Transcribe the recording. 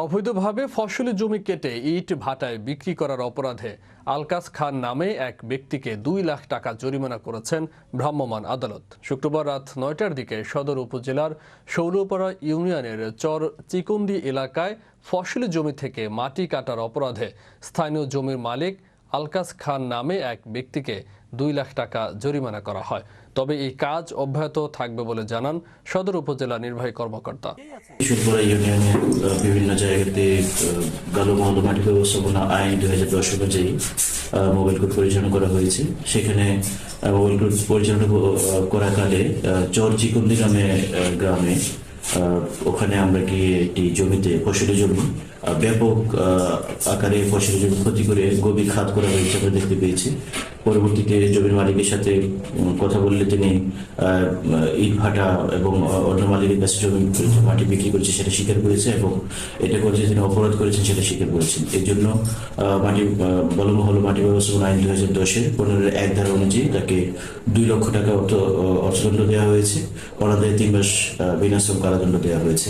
অবৈধভাবে ফসলি জমি কেটে ইট ভাটায় বিক্রি করার অপরাধে আলকাস খান নামে এক ব্যক্তিকে 2 লাখ টাকা জরিমানা করেছেন ভ্রাম্যমাণ আদালত। শুক্রবার রাত 9টার দিকে সদর উপজেলার শৌলপাড়া ইউনিয়নের চর চিকুন্দি এলাকায় ফসলি জমি থেকে মাটি কাটার অপরাধে স্থানীয় জমির মালিক আলকাস খান নামে এক ব্যক্তিকে 2 লাখ টাকা জরিমানা করা হয়। তবে এই কাজ অব্যাহত থাকবে বলে জানান সদর উপজেলা নির্বাহী কর্মকর্তা। শৌলপাড়া ইউনিয়নের বিভিন্ন জায়গাতে গালো মহল মাটি ব্যবস্থাপনা আইন 2010 অনুযায়ী মোবাইল কোর্ট পরিচালনা করা হয়েছে। সেখানে মোবাইল কোর্ট পরিচালনা করাকালে চর চিকুন্দি নামে গ্রামে ওখানে আমরা গিয়ে একটি জমিতে ফসলি জমি ব্যাপক আকারে ফসলি জমি ক্ষতি করে গভীর খাত করা হয়েছে আমরা দেখতে পেয়েছি। পরবর্তীতে জমির মালিকের সাথে কথা বললে তিনি ইট ভাটা এবং অন্য মালিকের কাছে জমি মাটি বিক্রি করেছে সেটা স্বীকার করেছে এবং এটা করেছে তিনি অপরাধ করেছেন সেটা স্বীকার করেছেন। এর জন্য বলমহল মাটি ব্যবস্থাপনা আইন 2010-এর 15-1 ধারা অনুযায়ী তাকে 2 লক্ষ টাকা অর্থদণ্ড দেওয়া হয়েছে। অনাদায়ে 3 মাস বিনাশ্রম কারাদণ্ড দেওয়া হয়েছে।